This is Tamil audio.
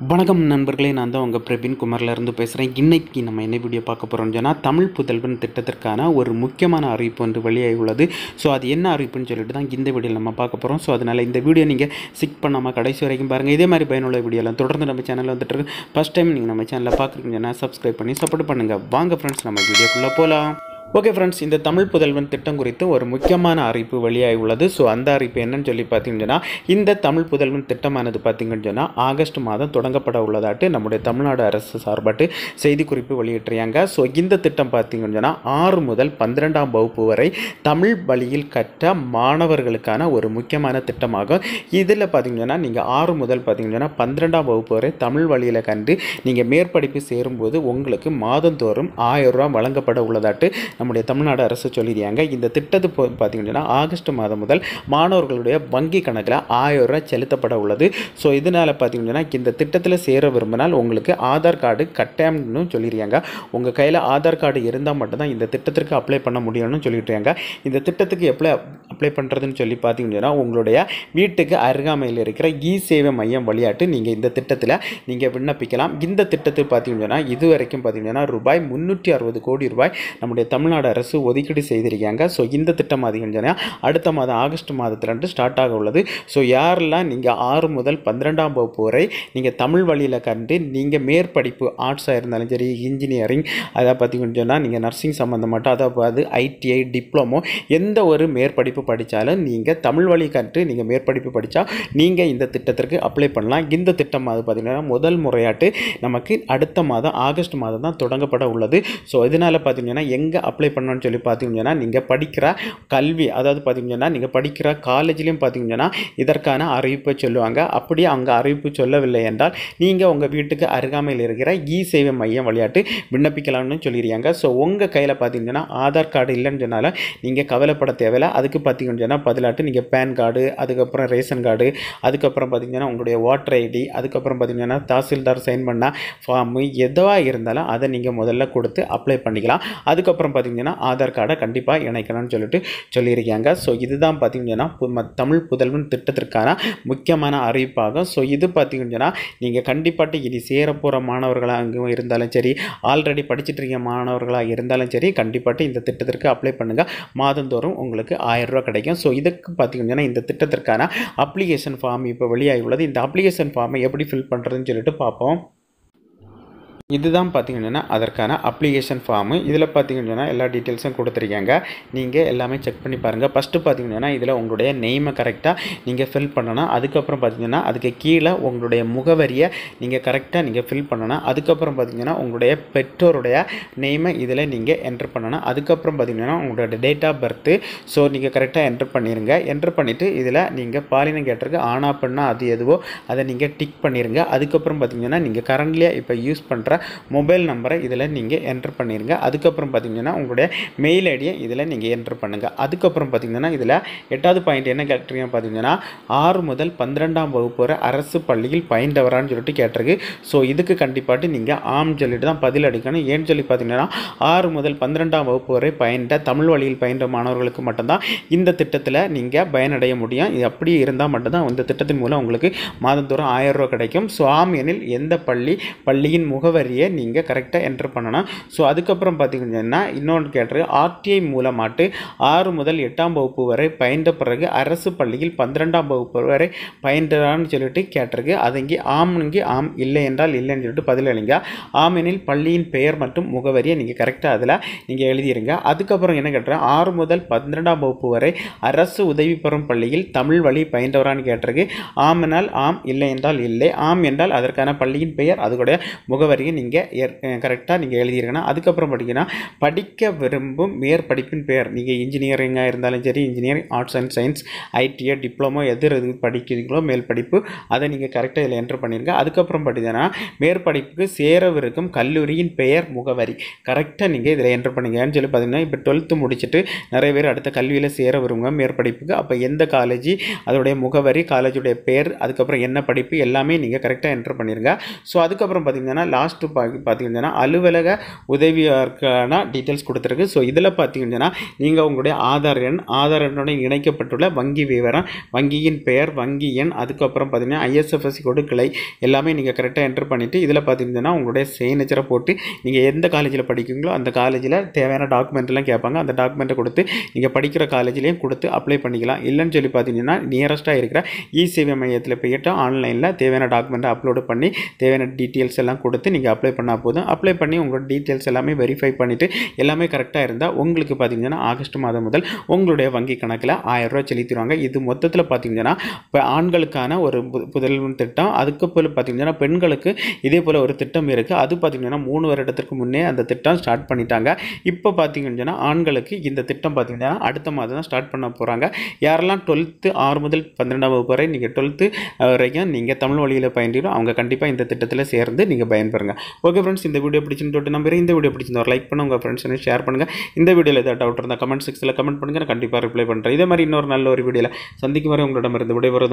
வணக்கம் நண்பர்களே, நான் தான் உங்கள் பிரவீன் குமார்லேருந்து பேசுகிறேன். இன்றைக்கி நம்ம என்ன வீடியோ பார்க்க போகிறோம்னு சொன்னால், தமிழ் புதல்வன் திட்டத்திற்கான ஒரு முக்கியமான அறிவிப்பு வந்து வெளியாகி உள்ளது. ஸோ அது என்ன அறிவிப்புன்னு சொல்லிட்டு தான் இந்த வீடியோவில் நம்ம பார்க்க போகிறோம். ஸோ அதனால் இந்த வீடியோ நீங்கள் ஸ்கிப் பண்ணாமல் கடைசி வரைக்கும் பாருங்கள். இதே மாதிரி பயனுள்ள வீடியோலாம் தொடர்ந்து நம்ம சேனலில் வந்துட்டு இருக்கு. ஃபஸ்ட் டைம் நீங்கள் நம்ம சேனலில் பார்க்குறீங்கன்னா சப்ஸ்கிரைப் பண்ணி சப்போர்ட் பண்ணுங்கள். வாங்க ஃப்ரெண்ட்ஸ், நம்ம வீடியோக்குள்ளே போகலாம். ஓகே ஃப்ரெண்ட்ஸ், இந்த தமிழ் புதல்வன் திட்டம் குறித்து ஒரு முக்கியமான அறிவிப்பு வெளியாகி உள்ளது. ஸோ அந்த அறிவிப்பு என்னன்னு சொல்லி பார்த்தீங்கன்னா, இந்த தமிழ் புதல்வன் திட்டமானது பார்த்தீங்கன்னு சொன்னால் ஆகஸ்ட் மாதம் தொடங்கப்பட உள்ளதாட்டு நம்முடைய தமிழ்நாடு அரசு சார்பாட்டு செய்திக்குறிப்பு வெளியிட்டிருக்காங்க. ஸோ இந்த திட்டம் பார்த்தீங்கன்னு சொன்னால் 6 முதல் 12ஆம் வகுப்பு வரை தமிழ் வழியில் கற்ற மாணவர்களுக்கான ஒரு முக்கியமான திட்டமாகும். இதில் பார்த்தீங்கன்னா நீங்கள் 6 முதல் பார்த்தீங்கன்னா 12ஆம் வகுப்பு வரை தமிழ் வழியில் கண்டு நீங்கள் மேற்படிப்பு சேரும்போது உங்களுக்கு மாதந்தோறும் 1000 ரூபா வழங்கப்பட உள்ளதாட்டு நம்முடைய தமிழ்நாடு அரசு சொல்லியிருக்காங்க. இந்த திட்டத்து பார்த்தீங்கன்னா ஆகஸ்ட் மாதம் முதல் மாணவர்களுடைய வங்கி கணக்கில் 1000 ரூபாய் செலுத்தப்பட உள்ளது. ஸோ இதனால் பார்த்தீங்கன்னா இந்த திட்டத்தில் சேர விரும்பினால் உங்களுக்கு ஆதார் கார்டு கட்டாயம்னு சொல்லியிருக்காங்க. உங்கள் கையில் ஆதார் கார்டு இருந்தால் மட்டும்தான் இந்த திட்டத்திற்கு அப்ளை பண்ண முடியும்னு சொல்லிட்டுருக்காங்க. இந்த திட்டத்துக்கு அப்ளை பண்ணுறதுன்னு சொல்லி பார்த்தீங்கன்னா உங்களுடைய வீட்டுக்கு அருகாமையில் இருக்கிற சேவை மையம் வழியாட்டு நீங்கள் இந்த திட்டத்தில் நீங்கள் விண்ணப்பிக்கலாம். இந்த திட்டத்தில் பார்த்தீங்கன்னா இதுவரைக்கும் பார்த்தீங்கன்னா ரூபாய் 360 கோடி ரூபாய் நம்முடைய தமிழ்நாடு அரசு ஒதுக்கீடு செய்திருக்காங்க. ஸோ இந்த திட்டம் பார்த்தீங்கன்னா அடுத்த மாதம் ஆகஸ்ட் மாதத்திலிருந்து ஸ்டார்ட் ஆக உள்ளது. ஸோ யாரெல்லாம் நீங்கள் 6 முதல் 12ஆம் வகுப்பு வரை நீங்கள் தமிழ் வழியில் கண்டு நீங்கள் மேற்படிப்பு ஆர்ட்ஸாக இருந்தாலும் சரி, இன்ஜினியரிங், அதை பார்த்தீங்கன்னு சொன்னால் நீங்கள் நர்சிங் சம்மந்தமாட்ட, அதாவது ஐடிஐ, டிப்ளமோ, எந்த ஒரு மேற்படிப்பு படித்தாலும் நீங்கள் தமிழ் வழி கற்று நீங்கள் மேற்படிப்பு படித்தா நீங்கள் இந்த திட்டத்திற்கு அப்ளை பண்ணலாம். இந்த திட்டம் அது பார்த்தீங்கன்னா முதல் முறையாட்டு நமக்கு அடுத்த மாதம் ஆகஸ்ட் மாதம் தான் தொடங்கப்பட உள்ளது. ஸோ இதனால் பார்த்தீங்கன்னா எங்கே அப்ளை பண்ணணும்னு சொல்லி பார்த்தீங்கன்னா நீங்கள் படிக்கிற கல்வி, அதாவது பார்த்தீங்கன்னா நீங்கள் படிக்கிற காலேஜ்லேயும் பார்த்தீங்கன்னா இதற்கான அறிவிப்பை சொல்லுவாங்க. அப்படியே அங்கே அறிவிப்பு சொல்லவில்லை என்றால் நீங்கள் உங்கள் வீட்டுக்கு அருகாமையில் இருக்கிற சேவை மையம் விளையாட்டு விண்ணப்பிக்கலாம்னு சொல்லிடுறாங்க. ஸோ உங்கள் கையில் பார்த்தீங்கன்னா ஆதார் கார்டு இல்லைன்னு சொன்னாலும் நீங்கள் கவலைப்பட தேவையில்லை. அதுக்கு பார்த்தீங்கன்னா பதிலாட்டு நீங்கள் பேன் கார்டு, அதுக்கப்புறம் ரேஷன் கார்டு, அதுக்கப்புறம் பார்த்தீங்கன்னா உங்களுடைய ஓட்டர் ஐடி, அதுக்கப்புறம் பார்த்தீங்கன்னா தாசில்தார் சைன் பண்ண ஃபார்மு எதுவாக இருந்தாலும் அதை நீங்கள் முதல்ல கொடுத்து அப்ளை பண்ணிக்கலாம். அதுக்கப்புறம் பார்த்தீங்கன்னா ஆதார் கார்டை கண்டிப்பாக இணைக்கணும்னு சொல்லியிருக்காங்க. ஸோ இதுதான் பார்த்தீங்கன்னா தமிழ் புதல்வன் திட்டத்திற்கான முக்கியமான அறிவிப்பாகும். ஸோ இது பார்த்தீங்கன்னா நீங்கள் கண்டிப்பாட்டு இனி சேரப்போகிற மாணவர்களாக இருந்தாலும் சரி, ஆல்ரெடி படிச்சுட்டு இருக்க மாணவர்களாக இருந்தாலும் சரி, கண்டிப்பாட்டு இந்த திட்டத்திற்கு அப்ளை பண்ணுங்கள். மாதந்தோறும் உங்களுக்கு 1000 ரூபா கிடைக்கும். ஸோ இதுக்கு பார்த்தீங்கன்னா இந்த திட்டத்திற்கான அப்ளிகேஷன் ஃபார்ம் இப்போ வெளியாகி உள்ளது. இந்த அப்ளிகேஷன் ஃபார்மை எப்படி ஃபில் பண்ணுறதுன்னு சொல்லிட்டு பார்ப்போம். இதுதான் பார்த்தீங்கன்னா அதற்கான அப்ளிகேஷன் ஃபார்மு. இதில் பார்த்தீங்கன்னா எல்லா டீட்டெயில்ஸும் கொடுத்துருக்காங்க. நீங்கள் எல்லாமே செக் பண்ணி பாருங்கள். ஃபஸ்ட்டு பார்த்தீங்கன்னா இதில் உங்களுடைய நெய்மை கரெக்டாக நீங்கள் ஃபில் பண்ணணும். அதுக்கப்புறம் பார்த்தீங்கன்னா அதுக்கு கீழே உங்களுடைய முகவரியை நீங்கள் கரெக்டாக நீங்கள் ஃபில் பண்ணணும். அதுக்கப்புறம் பார்த்தீங்கன்னா உங்களுடைய பெற்றோருடைய நெய்மை இதில் நீங்கள் என்ட்ரு பண்ணணும். அதுக்கப்புறம் பார்த்தீங்கன்னா உங்களுடைய டேட் ஆஃப் பர்த்து ஸோ நீங்கள் கரெக்டாக என்ட்ரு பண்ணிடுங்க. என்ட்ரு பண்ணிவிட்டு இதில் நீங்கள் பாலினம் கேட்டிருக்கு ஆனா பெண்ணா அது எதுவோ அதை நீங்கள் டிக் பண்ணிடுங்க. அதுக்கப்புறம் பார்த்தீங்கன்னா நீங்கள் கரண்ட்லியாக இப்போ யூஸ் பண்ணுற மொபைல் நம்பரை இதில் நீங்கள் என்ட்ரு பண்ணிடுங்க. அதுக்கப்புறம் பார்த்தீங்கன்னா உங்களுடைய மெயில் ஐடியை இதில் நீங்கள் என்ட்ரு பண்ணுங்கள். அதுக்கப்புறம் பார்த்தீங்கன்னா இதில் 8வது பாயிண்ட் என்ன கேட்டிருக்கீங்க பார்த்தீங்கன்னா 6 முதல் 12ஆம் வகுப்பு வரை அரசு பள்ளியில் பயின்றவரான்னு சொல்லிட்டு கேட்டிருக்கு. ஸோ இதுக்கு கண்டிப்பாட்டு நீங்கள் ஆம் சொல்லிட்டு தான் பதில் அடிக்கணும். ஏன்னு சொல்லி பார்த்தீங்கன்னா 6 முதல் 12ஆம் வகுப்பு வரை பயின்ற தமிழ் வழியில் பயின்ற மாணவர்களுக்கு மட்டும்தான் இந்த திட்டத்தில் நீங்கள் பயனடைய முடியும். இது அப்படி இருந்தால் மட்டும்தான் இந்த திட்டத்தின் மூலம் உங்களுக்கு மாதந்தோறும் 1000 ரூபா கிடைக்கும். ஸோ ஆம் எனில் எந்த பள்ளியின் முகவரியை நீங்கள் கரெக்டாக என்ட்ரு பண்ணணும். ஸோ அதுக்கப்புறம் பார்த்தீங்கன்னா இன்னொன்று கேட்டிருக்கு ஆர்டிஐ மூலமாட்டு 6 முதல் 8ஆம் வகுப்பு வரை பயின்ற பிறகு அரசு பள்ளியில் 12ஆம் வகுப்பு வரை பயின்றான்னு சொல்லிட்டு கேட்டிருக்கு. அதுங்க ஆம், இல்லை என்றால் இல்லைன்னு சொல்லிட்டு பதில் அளிங்க. ஆம் எனில் பள்ளியின் பெயர் மற்றும் முகவரியை நீங்கள் கரெக்டாக அதில் நீங்கள் எழுதிடுங்க. அதுக்கப்புறம் என்ன கேட்டிருக்கேன் 6 முதல் 12ஆம் வகுப்பு வரை அரசு உதவி பெறும் பள்ளியில் தமிழ் வழி பயின்றவரான்னு கேட்டிருக்கு. ஆம் என்றால் ஆம், இல்லை என்றால் இல்லை. ஆம் என்றால் அதற்கான பள்ளியின் பெயர் அதோடைய முகவரியை நீங்கள் கரெக்டாக நீங்கள் எழுதியிருக்கணும். அதுக்கப்புறம் பார்த்தீங்கன்னா படிக்க விரும்பும் மேற்படிப்பின் பெயர், நீங்கள் இன்ஜினியரிங்காக இருந்தாலும் சரி, engineering, arts and science, ITI, diploma எது படிக்கிறீங்களோ மேல் படிப்பு அதை நீங்கள் கரெக்டாக இதில் என்ட்ரு பண்ணிடுங்க. அதுக்கப்புறம் பார்த்தீங்கன்னா மேற்படிப்புக்கு சேரவிருக்கும் கல்லூரியின் பெயர், முகவரி கரெக்டாக நீங்கள் இதில் என்ட்ரு பண்ணிங்கன்னு சொல்லி பார்த்தீங்கன்னா இப்போ 12th முடிச்சுட்டு நிறைய பேர் அடுத்த கல்வியில் சேர விரும்புங்க மேற்படிப்புக்கு. அப்போ எந்த காலேஜ், அதோடைய முகவரி, காலேஜுடைய பேர், அதுக்கப்புறம் என்ன படிப்பு எல்லாமே நீங்கள் கரெக்டாக என்ட்ரு பண்ணிடுங்க. ஸோ அதுக்கப்புறம் பார்த்தீங்கன்னா லாஸ்ட் லாஸ்ட்டு பார்த்தீங்கன்னா அலுவலக உதவியாளருக்கான டீட்டெயில்ஸ் கொடுத்துருக்கு. ஸோ இதில் பார்த்தீங்கன்னா நீங்கள் உங்களுடைய ஆதார் எண்ணுடன் இணைக்கப்பட்டுள்ள வங்கி விவரம், வங்கியின் பெயர், வங்கி எண், அதுக்கப்புறம் பார்த்தீங்கன்னா ஐஎஸ்எஃப்எஸ்சி கோடு, கிளை எல்லாமே நீங்கள் கரெக்டாக என்டர் பண்ணிவிட்டு இதில் பார்த்தீங்கன்னா உங்களுடைய சிக்னேச்சரை போட்டு நீங்கள் எந்த காலேஜில் படிக்கிறீங்களோ அந்த காலேஜில் தேவையான டாக்குமெண்ட்லாம் கேட்பாங்க. அந்த டாக்குமெண்ட்டை கொடுத்து நீங்கள் படிக்கிற காலேஜ்லேயும் கொடுத்து அப்ளை பண்ணிக்கலாம். இல்லைன்னு சொல்லி பார்த்தீங்கன்னா நியரஸ்ட்டாக இருக்கிற இ-சேவை மையத்தில் போய்ட்டு ஆன்லைனில் தேவையான டாக்குமெண்ட்டை அப்லோடு பண்ணி தேவையான டீட்டெயில்ஸ் எல்லாம் கொடுத்து நீங்கள் அப்ளை பண்ணால் போதும். அப்ளை பண்ணி உங்களோட டீட்டெயில்ஸ் எல்லாமே வெரிஃபை பண்ணிவிட்டு எல்லாமே கரெக்டாக இருந்தால் உங்களுக்கு பார்த்தீங்கன்னா ஆகஸ்ட் மாதம் முதல் உங்களுடைய வங்கி கணக்கில் 1000 ரூபா செலுத்திடுவாங்க. இது மொத்தத்தில் பார்த்தீங்கன்னா இப்போ ஆண்களுக்கான ஒரு புதல்வன் திட்டம். அதுக்கு போல் பார்த்தீங்கன்னா பெண்களுக்கு இதே போல் ஒரு திட்டம் இருக்குது. அது பார்த்தீங்கன்னா 3 வருடத்திற்கு முன்னே அந்த திட்டம் ஸ்டார்ட் பண்ணிட்டாங்க. இப்போ பார்த்தீங்கன்னா ஆண்களுக்கு இந்த திட்டம் பார்த்தீங்கன்னா அடுத்த மாதம் தான் ஸ்டார்ட் பண்ண போகிறாங்க. யாரெல்லாம் 12th 6 முதல் 12ஆம் வகுப்பு வரை நீங்கள் 12th வரைக்கும் நீங்கள் தமிழ் வழியில் பயின்றீங்களோ அவங்க கண்டிப்பாக இந்த திட்டத்தில் சேர்ந்து நீங்கள் பயன்பெறுங்க. ஓகே ஃப்ரெண்ட்ஸ், இந்த வீடியோ பிடிச்சின்னு நம்புறேன். இந்த வீடியோ பிடிச்சிருந்தா ஒரு லைக் பண்ணுங்கள், உங்கள் ஃப்ரெண்ட்ஸ் ஷேர் பண்ணுங்கள். இந்த வீடியோவில் ஏதாவது டவுட் இருந்தால் கமெண்ட் செக்ஷனில் கமெண்ட் பண்ணுங்கள், நான் கண்டிப்பாக ரிப்ளை பண்ணுறேன். இதே மாதிரி இன்னொரு நல்ல ஒரு வீடியோவில் சந்திக்கும் வரை உங்களிடமிருந்து விடைபெறுவது